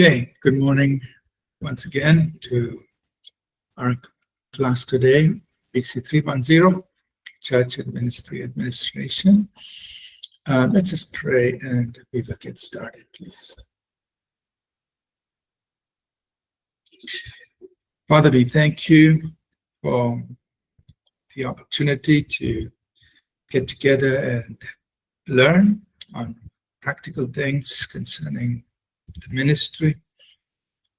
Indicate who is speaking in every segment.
Speaker 1: Okay, good morning once again to our class today, BC310, Church and Ministry Administration. Let's just pray and we will get started, please. Father, we thank you for the opportunity to get together and learn on practical things concerning the ministry.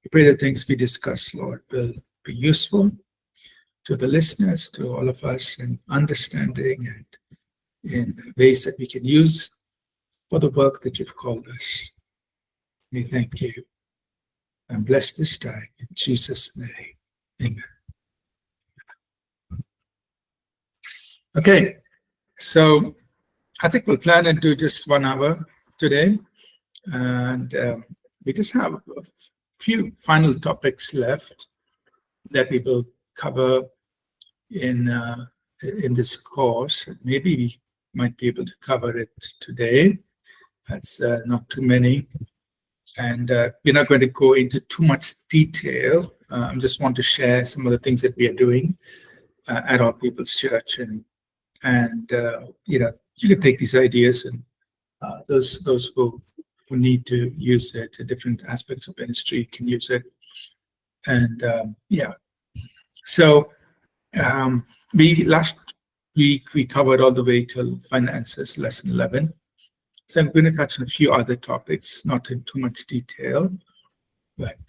Speaker 1: We pray that things we discuss, Lord, will be useful to the listeners, to all of us in understanding and in ways that we can use for the work that you've called us. We thank you and bless this time in Jesus' name. Amen. Okay, so I think we'll plan and do just 1 hour today. And we just have a few final topics left that we will cover in this course. Maybe we might be able to cover it today. That's not too many. And we're not going to go into too much detail. I just want to share some of the things that we are doing at All People's Church. And you can take these ideas and those who need to use it in different aspects of ministry can use it. And so last week we covered all the way till finances, lesson 11. So I'm going to touch on a few other topics, not in too much detail, but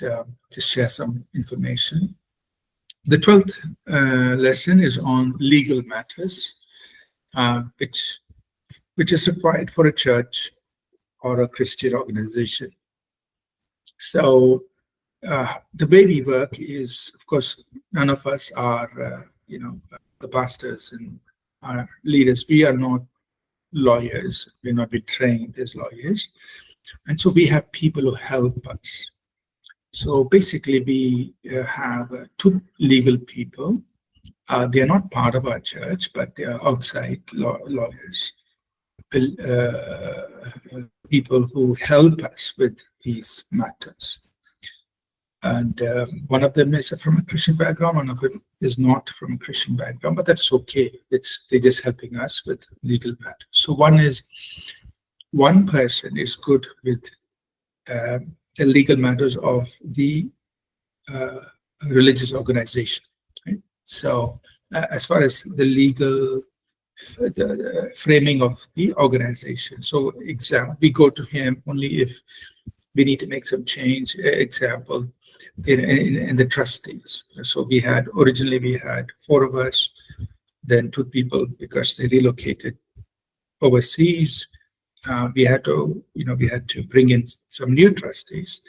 Speaker 1: just share some information. The 12th lesson is on legal matters, which is required for a church or a Christian organization. So the way we work is, of course, none of us are, the pastors and our leaders. We are not lawyers. We're not been trained as lawyers. And so we have people who help us. So basically we have 2 legal people. They are not part of our church, but they are outside lawyers. People who help us with these matters. And one of them is from a Christian background, one of them is not from a Christian background, but that's okay. They're just helping us with legal matters. So one person is good with the legal matters of the religious organization. Right? So as far as the legal framing of the organization. So we go to him only if we need to make some change. Example, in the trustees. So originally we had 4 of us, then 2 people because they relocated overseas. We had to bring in some new trustees.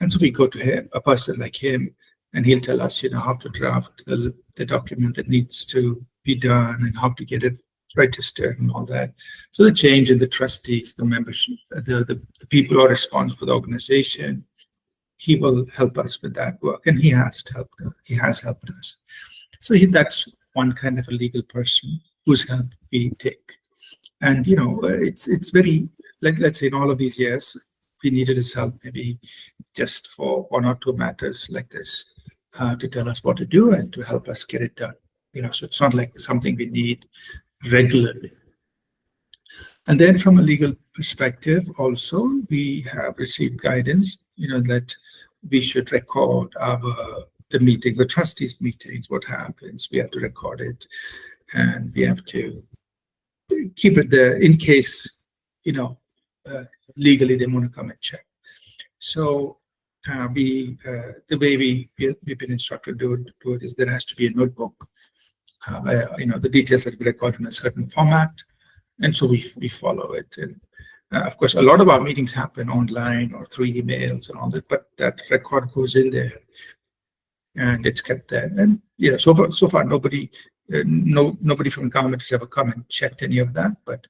Speaker 1: And so we go to him, a person like him, and he'll tell us, how to draft the document that needs to be done and how to get it registered and all that. So the change in the trustees, the membership, the people who are responsible for the organization, he will help us with that work, and he has helped us. So that's one kind of a legal person whose help we take. And it's very, like, let's say in all of these years, we needed his help maybe just for 1 or 2 matters like this, to tell us what to do and to help us get it done. So it's not like something we need regularly. And then from a legal perspective also, we have received guidance, that we should record the meetings, the trustees meetings, what happens. We have to record it, and we have to keep it there in case, legally they want to come and check. So the way we've been instructed to do it is there has to be a notebook. The details have to be recorded in a certain format, and so we follow it. And of course, a lot of our meetings happen online or through emails and all that, but that record goes in there, and it's kept there. And so far, nobody from government has ever come and checked any of that, but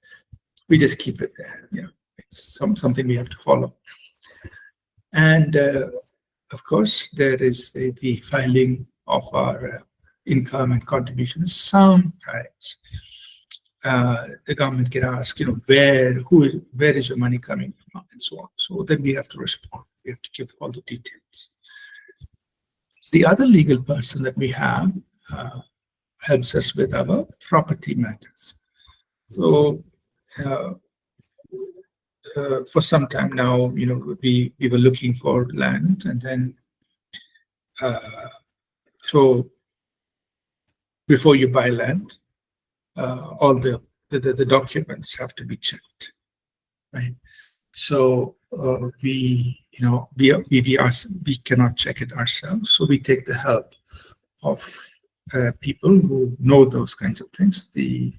Speaker 1: we just keep it there. It's something we have to follow. And of course, there is the filing of our income and contributions. Sometimes the government can ask, where is your money coming from, and so on. So then we have to respond. We have to give all the details. The other legal person that we have helps us with our property matters. So for some time now, we were looking for land, and then so before you buy land, all the documents have to be checked, right? So we cannot check it ourselves, so we take the help of people who know those kinds of things, the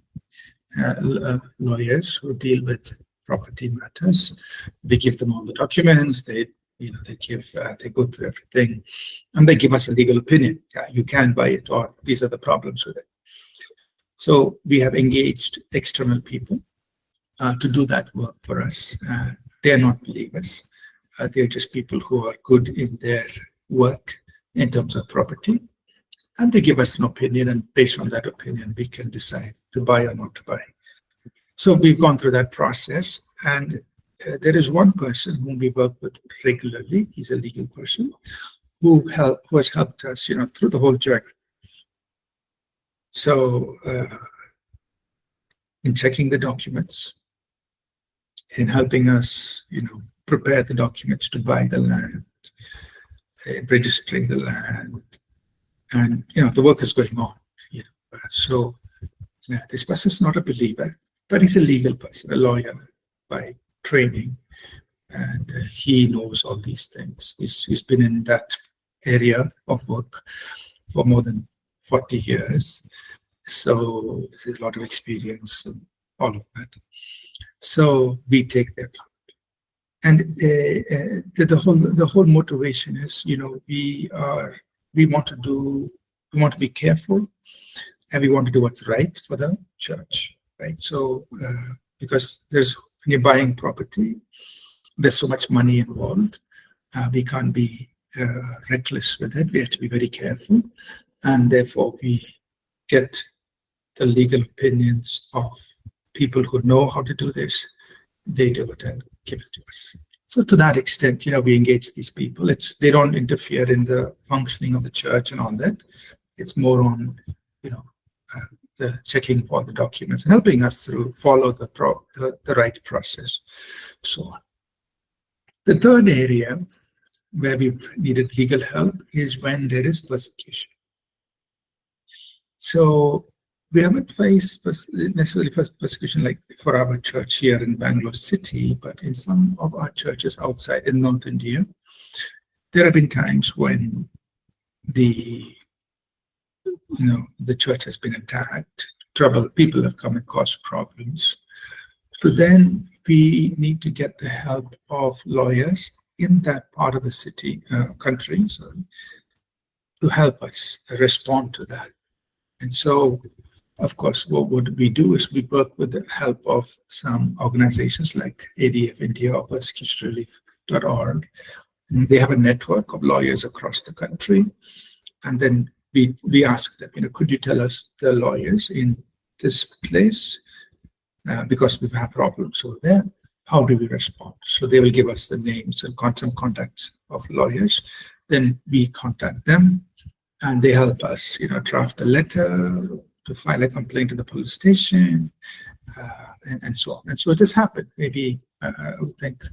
Speaker 1: lawyers who deal with property matters. We give them all the documents. They go through everything, and they give us a legal opinion. Yeah, you can buy it, or these are the problems with it. So we have engaged external people to do that work for us. They're not believers. They're just people who are good in their work in terms of property. And they give us an opinion, and based on that opinion, we can decide to buy or not to buy. So we've gone through that process, and there is one person whom we work with regularly. He's a legal person who has helped us, through the whole journey. So in checking the documents, in helping us, prepare the documents to buy the land, registering the land, and the work is going on. So this person is not a believer, but he's a legal person, a lawyer by training, and he knows all these things. He's been in that area of work for more than 40 years, so there's a lot of experience and all of that. So we take their help, and the whole motivation is, we want to be careful, and we want to do what's right for the church, right? So because when you're buying property, there's so much money involved. We can't be reckless with it. We have to be very careful, and therefore we get the legal opinions of people who know how to do this. They do it and give it to us. So to that extent, we engage these people. They don't interfere in the functioning of the church and all that. It's more on, the checking of all the documents and helping us follow the right process, so on. The third area where we've needed legal help is when there is persecution. So we haven't faced necessarily persecution like for our church here in Bangalore city, but in some of our churches outside in North India, there have been times when the church has been attacked, people have come and caused problems. So then we need to get the help of lawyers in that part of the country, to help us respond to that. And so, of course, what we do is we work with the help of some organizations like ADF India or persecutionrelief.org. They have a network of lawyers across the country. And then we ask them, could you tell us the lawyers in this place? Because we've had problems over there. How do we respond? So they will give us the names and some contacts of lawyers. Then we contact them, and they help us, draft a letter, to file a complaint to the police station, and so on. And so it has happened. Maybe I would think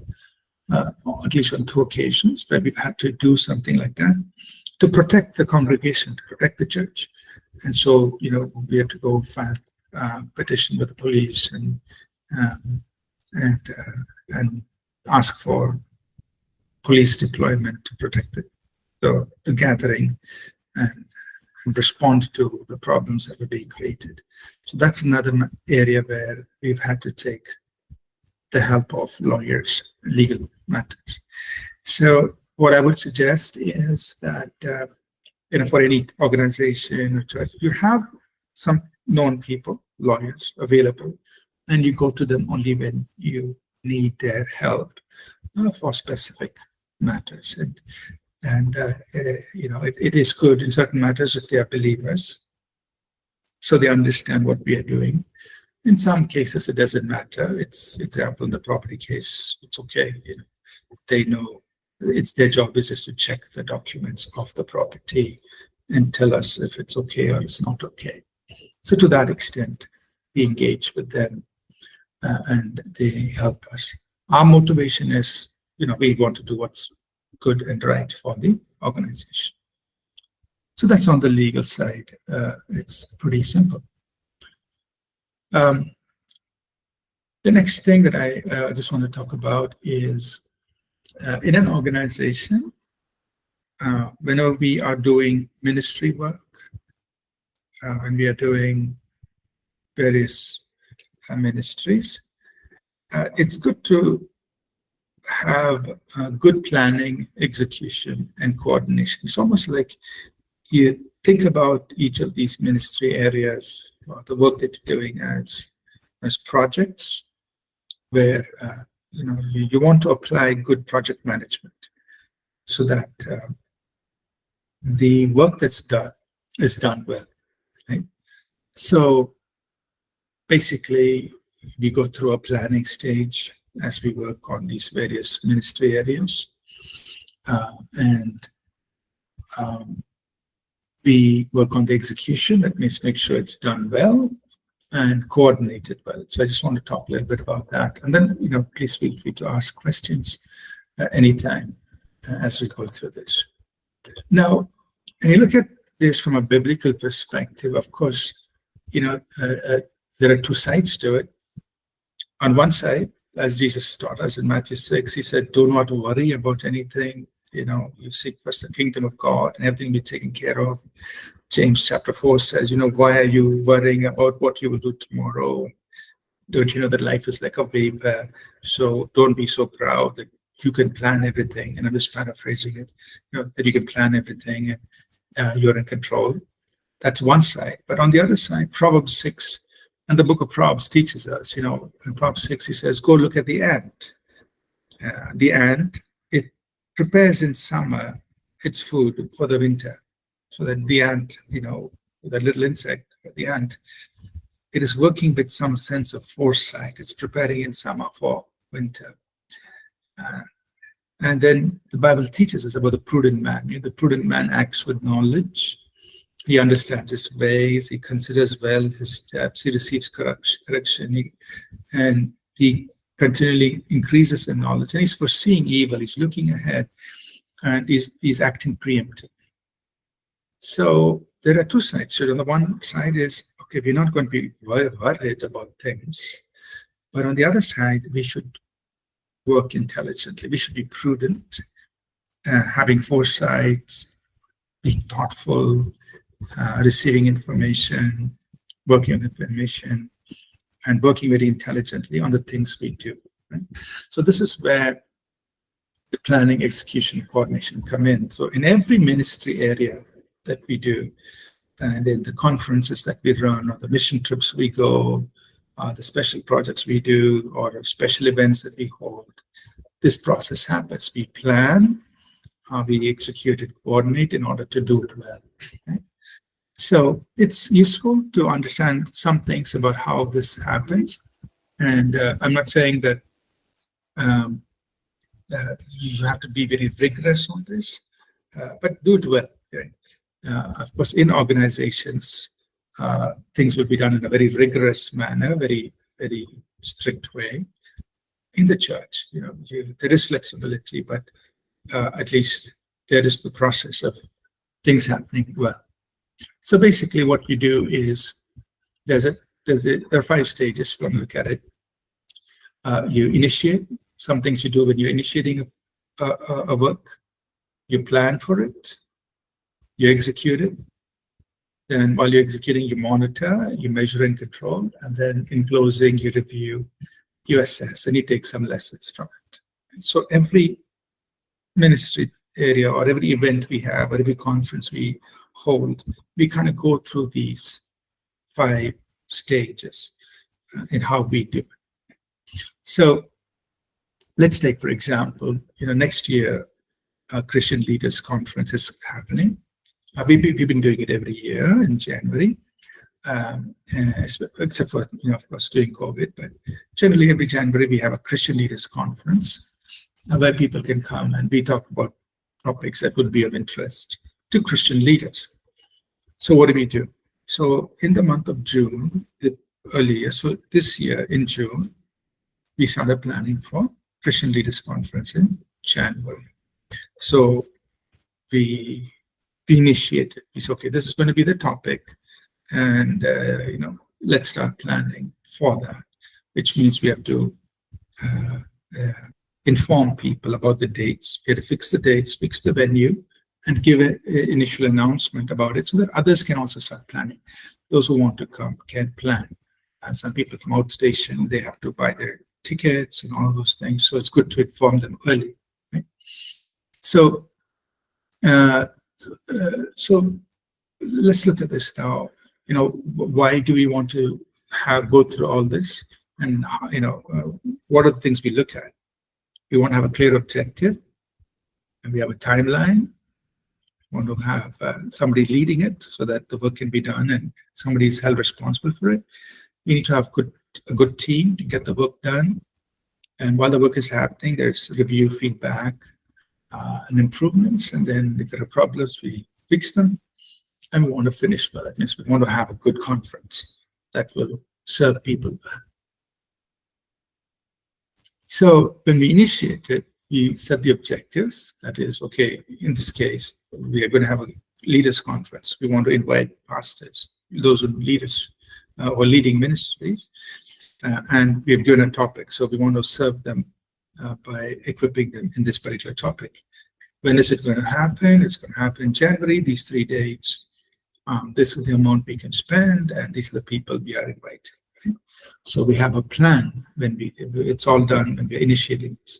Speaker 1: at least on 2 occasions where we've had to do something like that to protect the congregation, to protect the church. And so, we have to go file a petition with the police and ask for police deployment to protect the gathering and respond to the problems that were being created. So that's another area where we've had to take the help of lawyers, legal matters. So what I would suggest is that, for any organization or church, you have some known people, lawyers available, and you go to them only when you need their help for specific matters. And it is good in certain matters if they are believers, so they understand what we are doing. In some cases, it doesn't matter. Example, in the property case, it's okay. They know it's their job is just to check the documents of the property and tell us if it's okay or it's not okay. So to that extent, we engage with them and they help us. Our motivation is, we want to do what's good and right for the organization. So that's on the legal side. It's pretty simple. The next thing that I just want to talk about is in an organization, whenever we are doing ministry work, when we are doing various ministries, it's good to have good planning, execution, and coordination. It's almost like you think about each of these ministry areas, or the work that you're doing as projects, where you want to apply good project management so that the work that's done is done well. Right? So basically, we go through a planning stage as we work on these various ministry areas, and we work on the execution. That means make sure it's done well and coordinated well. So I just want to talk a little bit about that, and then please feel free to ask questions anytime as we go through this. Now, when you look at this from a biblical perspective, of course, there are two sides to it. On one side, as Jesus taught us in Matthew 6, he said, do not worry about anything. You seek first the kingdom of God and everything will be taken care of. James chapter 4 says, why are you worrying about what you will do tomorrow? Don't you know that life is like a vapor? So don't be so proud that you can plan everything. And I'm just paraphrasing it, that you can plan everything and you're in control. That's one side. But on the other side, Proverbs 6 and the book of Proverbs teaches us, in Proverbs 6, he says, go look at the ant. The ant, it prepares in summer its food for the winter. So that the ant, that little insect, the ant, it is working with some sense of foresight. It's preparing in summer for winter. And then the Bible teaches us about the prudent man. The prudent man acts with knowledge. He understands his ways. He considers well his steps. He receives correction. And he continually increases in knowledge. And he's foreseeing evil. He's looking ahead. And he's acting preemptively. So there are two sides. So on the one side is, okay, we're not going to be worried about things. But on the other side, we should work intelligently. We should be prudent, having foresight, being thoughtful, receiving information, working on information, and working very intelligently on the things we do. Right? So this is where the planning, execution, coordination come in. So in every ministry area that we do, and in the conferences that we run, or the mission trips we go, the special projects we do, or special events that we hold, this process happens. We plan, we execute and coordinate in order to do it well. Okay? So it's useful to understand some things about how this happens. And I'm not saying that you have to be very rigorous on this, but do it well. Okay? Of course, in organizations, things will be done in a very rigorous manner, very, very strict way. In the church, there is flexibility, but at least there is the process of things happening well. So basically, what you do is there are 5 stages when you look at it. You initiate. Some things you do when you're initiating a work. You plan for it. You execute it. Then while you're executing, you monitor, you measure and control. And then in closing, you review, you assess, and you take some lessons from it. And so every ministry area or every event we have or every conference we hold, we kind of go through these 5 stages in how we do it. So let's take, for example, next year, a Christian Leaders Conference is happening. We've been doing it every year in January, except for, of course, during COVID. But generally, every January, we have a Christian Leaders Conference. where people can come and we talk about topics that would be of interest to Christian leaders. So what do we do? So in the month of June, so this year in June, we started planning for Christian Leaders Conference in January. So we initiated. We said, okay, this is going to be the topic, and let's start planning for that. Which means we have to inform people about the dates. We have to fix the dates, fix the venue, and give an initial announcement about it so that others can also start planning. Those who want to come can plan. And some people from outstation, they have to buy their tickets and all of those things. So it's good to inform them early. Right? So let's look at this now. Why do we want to go through all this? And what are the things we look at? We want to have a clear objective, and we have a timeline. We want to have somebody leading it so that the work can be done and somebody is held responsible for it. We need to have a good team to get the work done. And while the work is happening, there's review, feedback, and improvements. And then if there are problems, we fix them. And we want to finish well. That means we want to have a good conference that will serve people well. So when we initiate it, we set the objectives. That is, okay, in this case, we are going to have a leaders conference. We want to invite pastors, those who are leaders or leading ministries, and we have given a topic. So we want to serve them by equipping them in this particular topic. When is it going to happen? It's going to happen in January, these 3 dates. This is the amount we can spend, and these are the people we are inviting. Right? So we have a plan when it's all done when we're initiating this.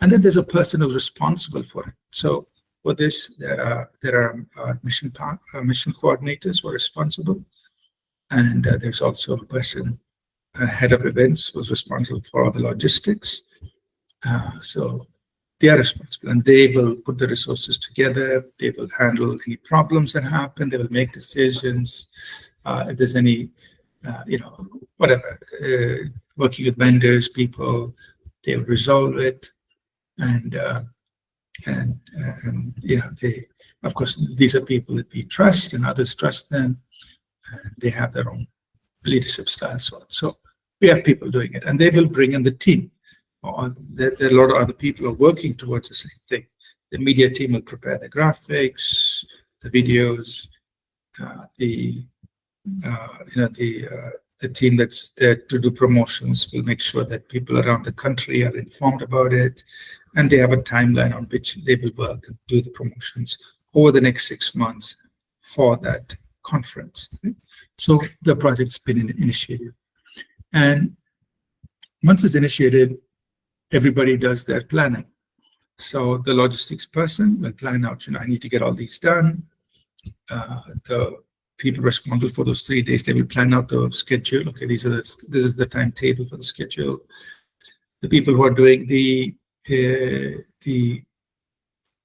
Speaker 1: And then there's a person who's responsible for it. So for this, there are mission coordinators who are responsible. And there's also a person, a head of events, who's responsible for all the logistics. So they are responsible, and they will put the resources together. They will handle any problems that happen. They will make decisions. If there's any, whatever, working with vendors, people, they will resolve it. And they, of course, these are people that we trust, and others trust them, and they have their own leadership style. So we have people doing it, and they will bring in the team. There are a lot of other people who are working towards the same thing. The media team will prepare the graphics, the videos, the team that's there to do promotions will make sure that people around the country are informed about it, and they have a timeline on which they will work and do the promotions over the next 6 months for that conference. So the project's been initiated, and once it's initiated, everybody does their planning. So the logistics person will plan out, I need to get all these done. The people responsible for those 3 days, they will plan out the schedule. Okay, this is the timetable for the schedule. The people who are doing the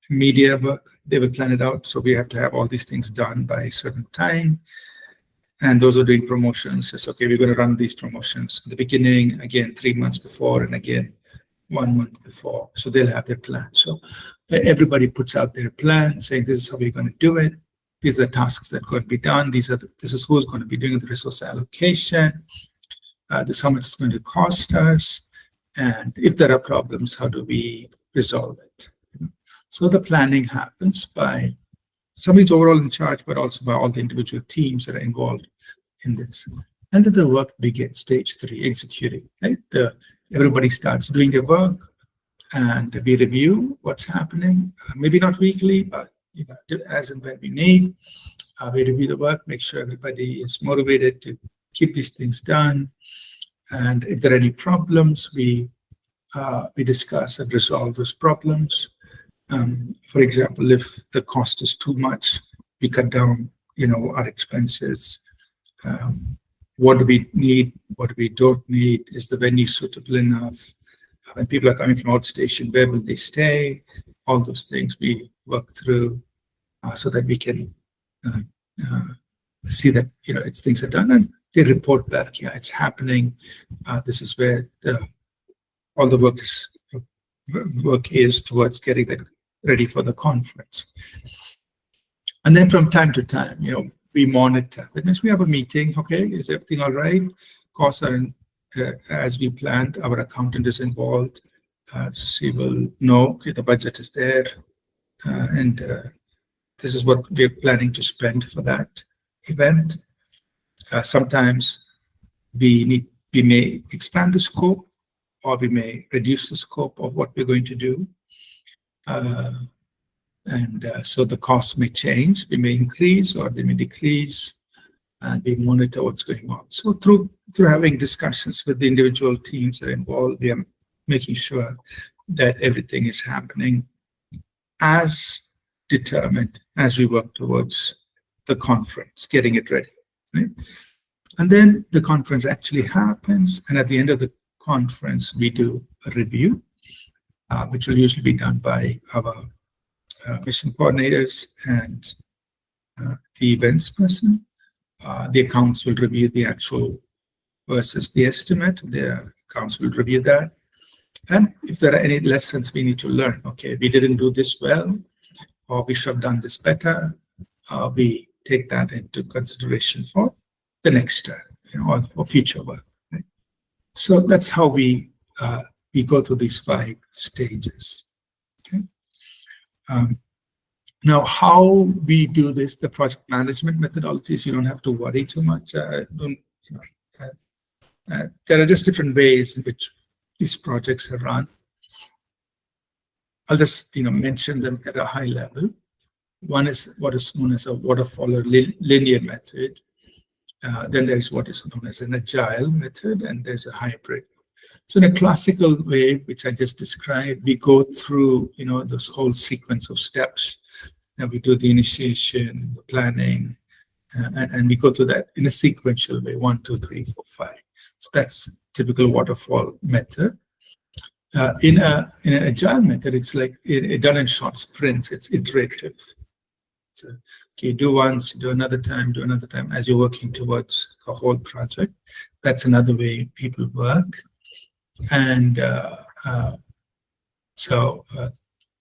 Speaker 1: media work, they will plan it out. So we have to have all these things done by a certain time. And those who are doing promotions says, okay, we're going to run these promotions at the beginning, again, 3 months before, and again, 1 month before. So they'll have their plan. So everybody puts out their plan, saying this is how we're going to do it. These are the tasks that are going to be done. This is who's going to be doing the resource allocation. This is how much it's going to cost us. And if there are problems, how do we resolve it? So the planning happens by somebody's overall in charge, but also by all the individual teams that are involved in this. And then the work begins, stage 3, executing. Right? Everybody starts doing their work, and we review what's happening. Maybe not weekly, but as and when we need. We review the work, make sure everybody is motivated to keep these things done. And if there are any problems, we discuss and resolve those problems. For example, if the cost is too much, we cut down, our expenses. What do we need? What do we don't need? Is the venue suitable enough? When people are coming from outstation, where will they stay? All those things we work through so that we can see that things are done, and they report back. Yeah, it's happening. This is where all the work is work is towards getting that ready for the conference. And then from time to time, we monitor. That means we have a meeting. Okay, is everything all right? Costs are in, as we planned. Our accountant is involved. She will know, okay, the budget is there, and this is what we're planning to spend for that event. Sometimes we may expand the scope, or we may reduce the scope of what we're going to do. So the costs may change. We may increase or they may decrease, and we monitor what's going on. So through having discussions with the individual teams that are involved, we are making sure that everything is happening as determined as we work towards the conference, getting it ready. Right? And then the conference actually happens, and at the end of the conference, we do a review, which will usually be done by our mission coordinators and the events person. The accounts will review the actual versus the estimate. The accounts will review that. And if there are any lessons we need to learn, okay, we didn't do this well, or we should have done this better, we take that into consideration for the next time, or for future work. Right? So that's how we go through these 5 stages. Okay. Now, how we do this, the project management methodologies, you don't have to worry too much. There are just different ways in which these projects are run. I'll just mention them at a high level. One is what is known as a waterfall or linear method. Then there's what is known as an agile method, and there's a hybrid. So in a classical way, which I just described, we go through this whole sequence of steps. Now we do the initiation, the planning, and we go through that in a sequential way: 1, 2, 3, 4, 5. So that's typical waterfall method. In an agile method, it's like it done in short sprints. It's iterative. So you do once, you do another time, as you're working towards the whole project. That's another way people work. And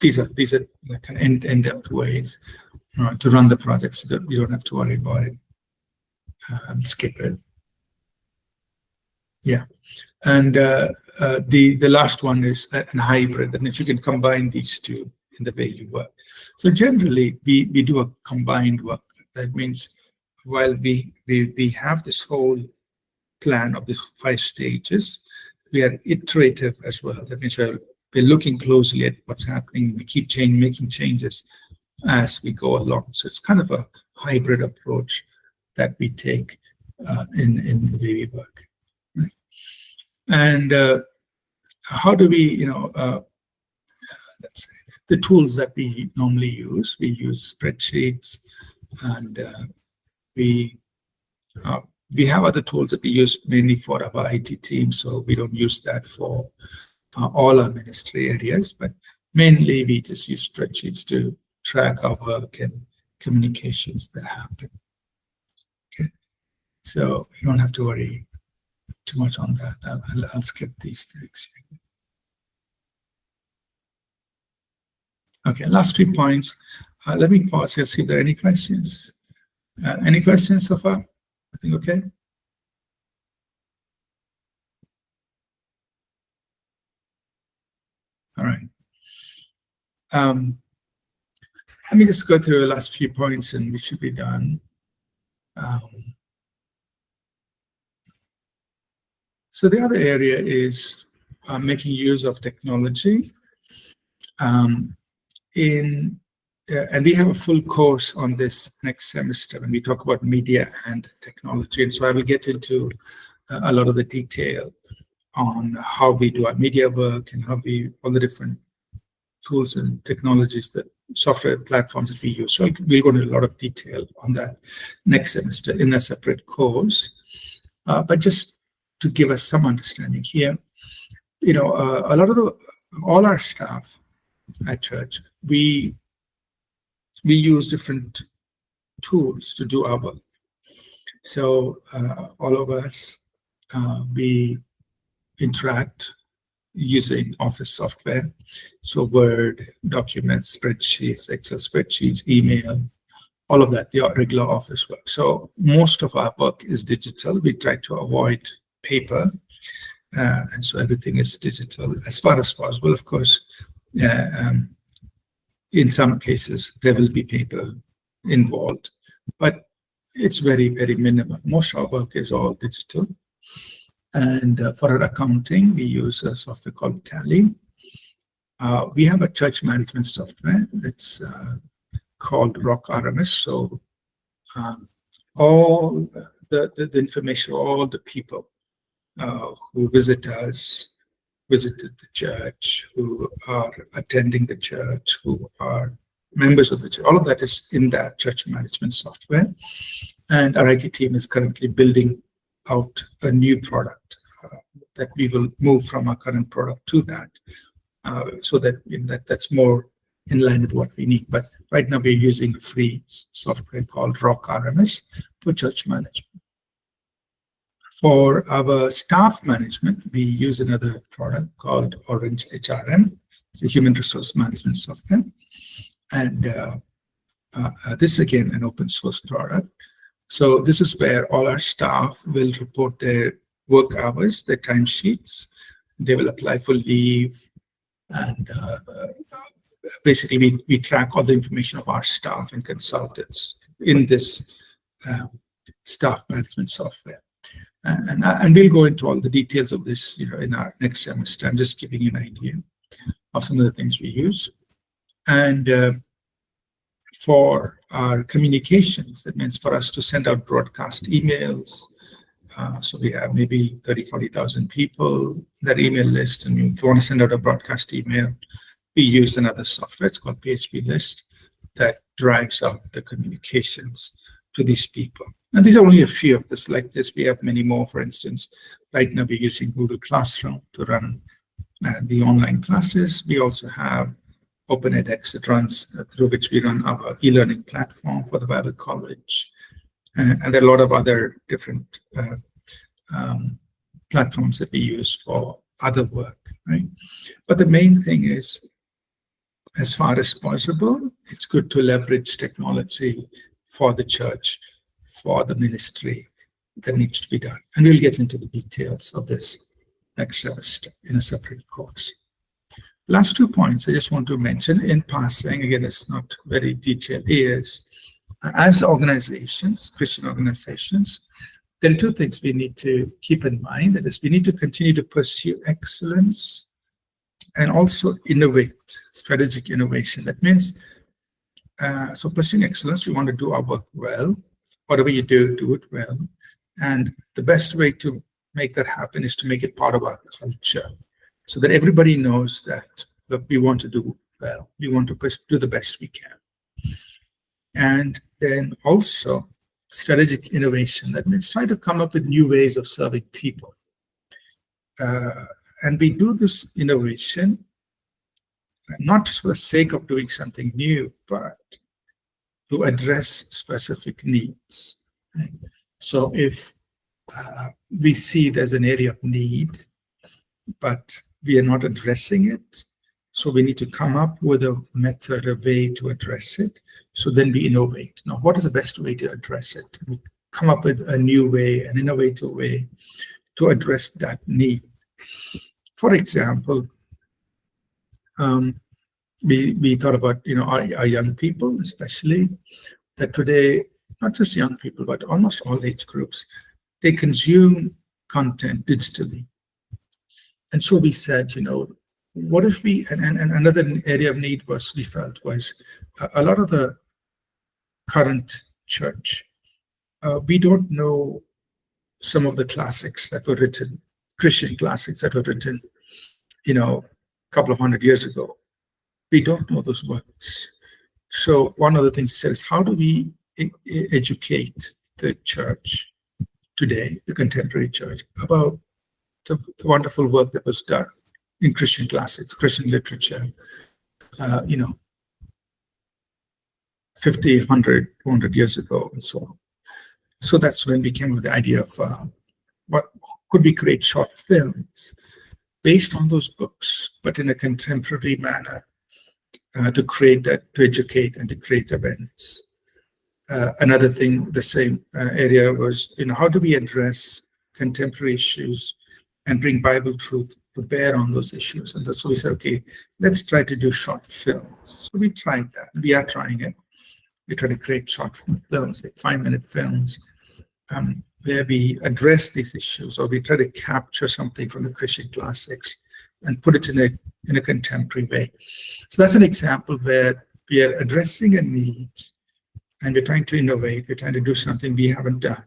Speaker 1: these are like an in-depth ways to run the project, so that you don't have to worry about it. Skip it. Yeah. And the last one is a hybrid. That means you can combine these two in the way you work. So generally, we do a combined work. That means while we have this whole plan of the 5 stages, we are iterative as well. That means we're looking closely at what's happening. We keep making changes as we go along. So it's kind of a hybrid approach that we take in the way we work. Right? And how do we, let's say, the tools that we normally use? We use spreadsheets, and we have other tools that we use mainly for our IT team, so we don't use that for all our ministry areas, but mainly we just use spreadsheets to track our work and communications that happen. Okay, so you don't have to worry too much on that. I'll skip these things here. Okay, last 3 points. Let me pause here, see if there are any questions. Any questions so far? I think okay. All right. Let me just go through the last few points and we should be done. So the other area is making use of technology. And we have a full course on this next semester when we talk about media and technology. And so I will get into a lot of the detail on how we do our media work and how all the different tools and technologies, that software platforms that we use. So we'll go into a lot of detail on that next semester in a separate course. But just to give us some understanding here, a lot of all our staff at church, we use different tools to do our work. So all of us, we interact using Office software. So Word, documents, spreadsheets, Excel spreadsheets, email, all of that, the regular Office work. So most of our work is digital. We try to avoid paper. And so everything is digital as far as possible. Of course, in some cases, there will be paper involved, but it's very, very minimal. Most of our work is all digital. And for our accounting, we use a software called Tally. We have a church management software that's called Rock RMS. So all the information, all the people who visit us, visited the church, who are attending the church, who are members of the church, all of that is in that church management software. And our IT team is currently building out a new product that we will move from our current product to that, so that that's more in line with what we need. But right now we're using a free software called Rock RMS for church management. For our staff management, we use another product called Orange HRM. It's a human resource management software. And this is, again, an open source product. So this is where all our staff will report their work hours, their timesheets. They will apply for leave. And basically, we track all the information of our staff and consultants in this staff management software. And we'll go into all the details of this, in our next semester. I'm just giving you an idea of some of the things we use. And for our communications, that means for us to send out broadcast emails. So we have maybe 30,000, 40,000 people in that email list. And if you want to send out a broadcast email, we use another software. It's called PHP List that drives out the communications to these people. And these are only a few of this. Like this, we have many more. For instance, right now we're using Google Classroom to run the online classes. We also have OpenEdX that runs through which we run our e-learning platform for the Bible College. And there are a lot of other different platforms that we use for other work, right? But the main thing is, as far as possible, it's good to leverage technology for the church, for the ministry that needs to be done. And we'll get into the details of this next semester in a separate course. Last 2 points I just want to mention in passing, again, it's not very detailed, is as organizations, Christian organizations, there are 2 things we need to keep in mind. That is, we need to continue to pursue excellence and also innovate, strategic innovation. That means, so pursuing excellence, we want to do our work well. Whatever you do, do it well. And the best way to make that happen is to make it part of our culture, so that everybody knows that, look, we want to do well. We want to do the best we can. And then also strategic innovation. That means try to come up with new ways of serving people. And we do this innovation not just for the sake of doing something new, but to address specific needs. Right? So if we see there's an area of need, but we are not addressing it, so we need to come up with a method, a way to address it. So then we innovate. Now, what is the best way to address it? We come up with a new way, an innovative way to address that need. For example, we thought about our young people, especially, that today, not just young people, but almost all age groups, they consume content digitally. And so we said, what if we, and another area of need we felt was a lot of the current church, we don't know some of the classics that were written, Christian classics that were written, a couple of 100 years ago. We don't know those works. So one of the things we said is, how do we educate the church today, the contemporary church, about the wonderful work that was done in Christian classics, Christian literature, 50, 100, 200 years ago, and so on. So that's when we came up with the idea of what could we create short films based on those books, but in a contemporary manner, to educate and to create awareness. Another thing, the same area was, how do we address contemporary issues and bring Bible truth to bear on those issues? And so we said, okay, let's try to do short films. So we tried that. We are trying it. We try to create short films, like 5-minute films, where we address these issues, or we try to capture something from the Christian classics and put it in a contemporary way. So that's an example where we are addressing a need, and we're trying to innovate. We're trying to do something we haven't done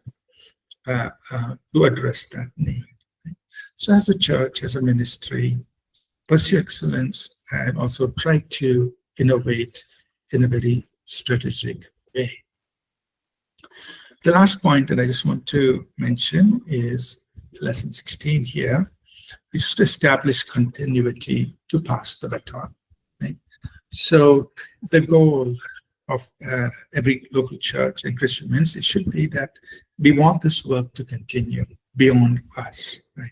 Speaker 1: to address that need. So as a church, as a ministry, pursue excellence and also try to innovate in a very strategic way. The last point that I just want to mention is lesson 16 here, which is to establish continuity to pass the baton. Right? So the goal of every local church and Christian ministry should be that we want this work to continue beyond us, right?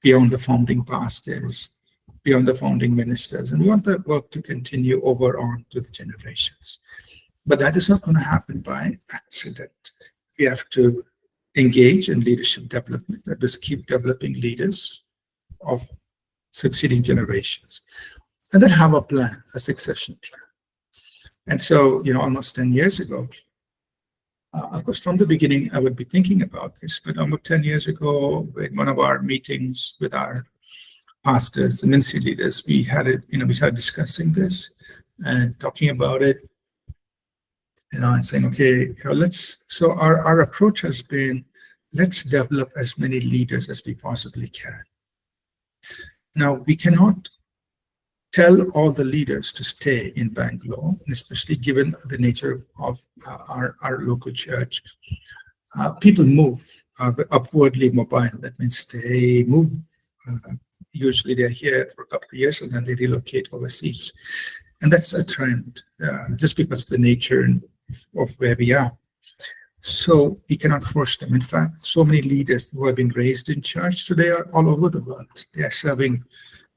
Speaker 1: Beyond the founding pastors, beyond the founding ministers, and we want that work to continue over on to the generations. But that is not going to happen by accident. We have to engage in leadership development, that is, keep developing leaders of succeeding generations, and then have a plan, a succession plan. And so, almost 10 years ago, of course, from the beginning, I would be thinking about this, but almost 10 years ago, in one of our meetings with our pastors, the ministry leaders, we started discussing this and talking about it, and saying, okay, so our approach has been, let's develop as many leaders as we possibly can. Now, we cannot tell all the leaders to stay in Bangalore, especially given the nature of our local church. People move, upwardly mobile. That means they move. Usually they're here for a couple of years and then they relocate overseas. And that's a trend, just because of the nature of where we are. So we cannot force them. In fact, so many leaders who have been raised in church today are all over the world. They are serving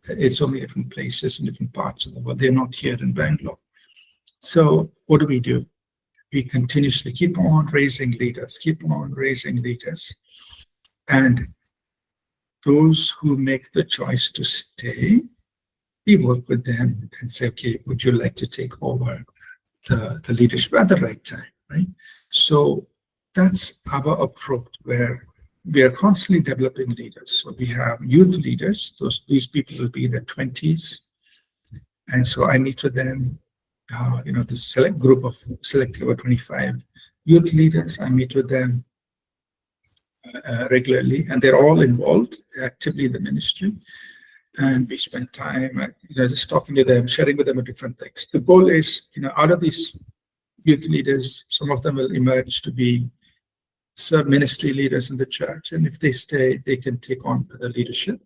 Speaker 1: in so many different places in different parts of the world. They're not here in Bangalore. So what do? We continuously keep on raising leaders. And those who make the choice to stay, we work with them and say, okay, would you like to take over the leadership at the right time, right? So that's our approach, where we are constantly developing leaders. So we have youth leaders. These people will be in their 20s. And so I meet with them, this select group of selected over 25 youth leaders. I meet with them regularly, and they're all involved actively in the ministry. And we spend time, just talking to them, sharing with them different things. The goal is, out of these youth leaders, some of them will emerge to be ministry leaders in the church, and if they stay, they can take on the leadership.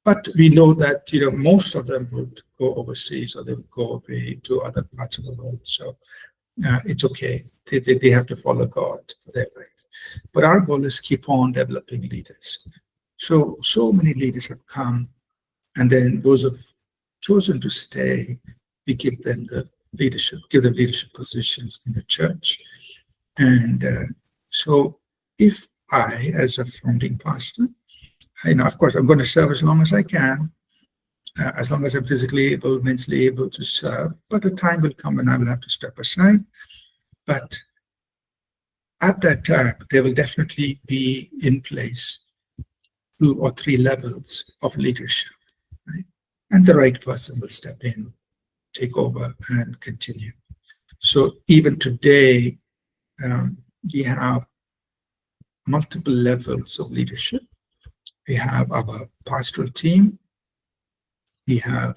Speaker 1: But we know that most of them would go overseas, or they would go away to other parts of the world. So it's okay. They have to follow God for their life. But our goal is keep on developing leaders. So many leaders have come, and then those who have chosen to stay, we give them leadership positions in the church. And so if I, as a founding pastor, of course, I'm going to serve as long as I can, as long as I'm physically able, mentally able to serve. But a time will come when I will have to step aside. But at that time, there will definitely be in place 2 or 3 levels of leadership, right? And the right person will step in, take over, and continue. So even today, we have multiple levels of leadership. We have our pastoral team. We have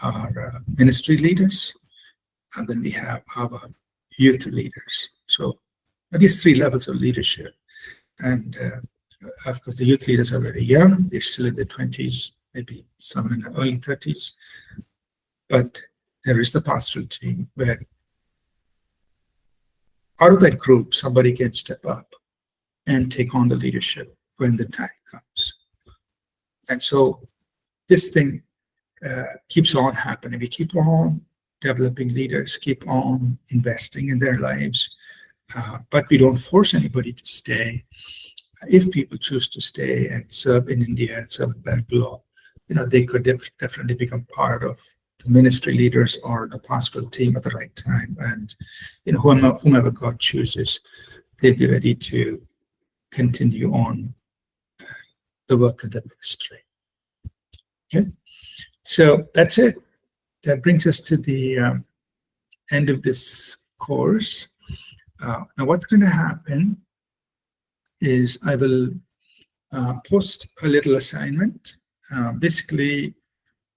Speaker 1: our ministry leaders, and then we have our youth leaders. So at least 3 levels of leadership. And of course, the youth leaders are very young. They're still in their 20s, maybe some in their early 30s. But there is the pastoral team where out of that group, somebody can step up and take on the leadership when the time comes. And so this thing keeps on happening. We keep on developing leaders, keep on investing in their lives, but we don't force anybody to stay. If people choose to stay and serve in India and serve in Bangalore, they could definitely become part of the ministry leaders or the pastoral team at the right time. And whomever God chooses, they'll be ready to continue on the work of the ministry. Okay, so that's it. That brings us to the end of this course. Now, what's going to happen is I will post a little assignment. Basically,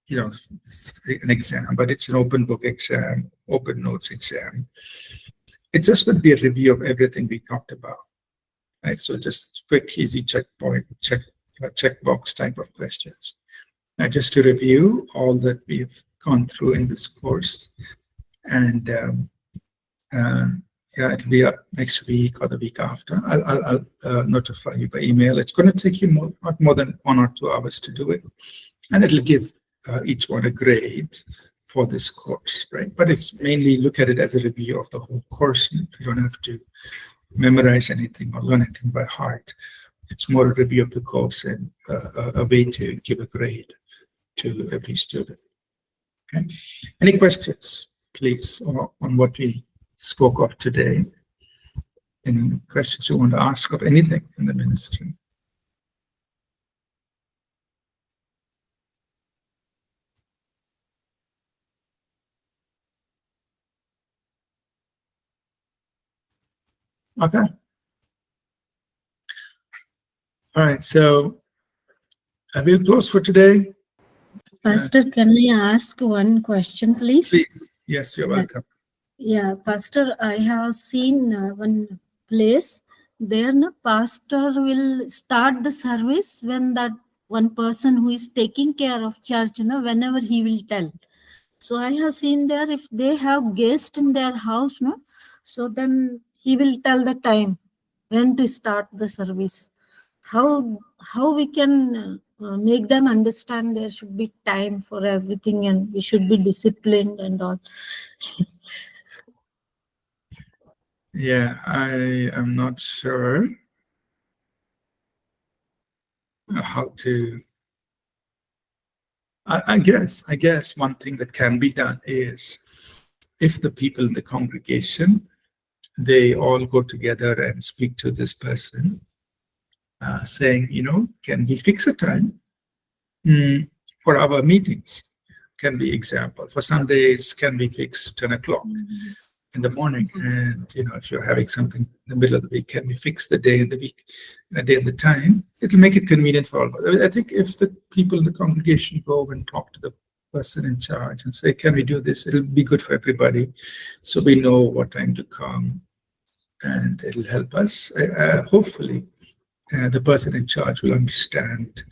Speaker 1: it's an exam, but it's an open book exam, open notes exam. It's just going to be a review of everything we talked about, right? So just quick, easy checkbox type of questions. Just to review all that we've gone through in this course. And it'll be up next week or the week after. I'll notify you by email. It's going to take you not more than 1 or 2 hours to do it. And it'll give each one a grade for this course, right? But it's mainly look at it as a review of the whole course. You don't have to memorize anything or learn anything by heart. It's more a review of the course and a way to give a grade to every student. Okay. Any questions, please, on what we spoke of today? Any questions you want to ask of anything in the ministry? Okay. All right, so I will close for today.
Speaker 2: Pastor, can I ask one question, please?
Speaker 1: Please. Yes, you're welcome.
Speaker 2: Yeah, Pastor, I have seen one place there. The pastor will start the service when that one person who is taking care of church, whenever he will tell. So I have seen there, if they have guests in their house, so then he will tell the time when to start the service. How we can make them understand there should be time for everything and we should be disciplined and all.
Speaker 1: Yeah, I am not sure how to. I guess one thing that can be done is if the people in the congregation, they all go together and speak to this person, saying, can we fix a time for our meetings? Can be example. For Sundays, can we fix 10 o'clock in the morning? And, if you're having something in the middle of the week, can we fix the day and the week, the day and the time? It'll make it convenient for all. I think if the people in the congregation go and talk to the person in charge and say, can we do this? It'll be good for everybody. So we know what time to come and it'll help us. Hopefully, the person in charge will understand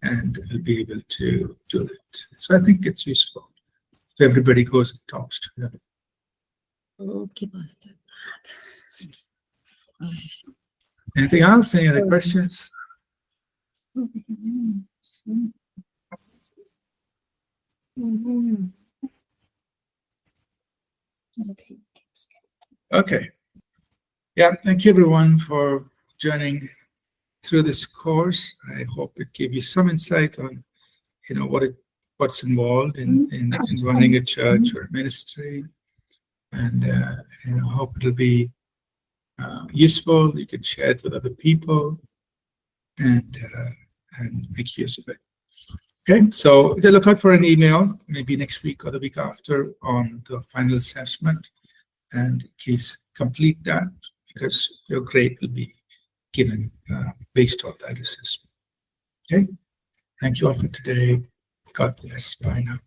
Speaker 1: and will be able to do it. So I think it's useful if everybody goes and talks to them.
Speaker 2: Okay, Pastor.
Speaker 1: Anything else? Any other questions? Okay. Yeah, thank you everyone for joining through this course. I hope it gave you some insight on, what's involved in running a church or a ministry, and I hope it'll be useful. You can share it with other people and make use of it. Okay, so look out for an email, maybe next week or the week after, on the final assessment, and please complete that because your grade will be given based on that assessment. Okay, thank you all for today. God bless. Bye now.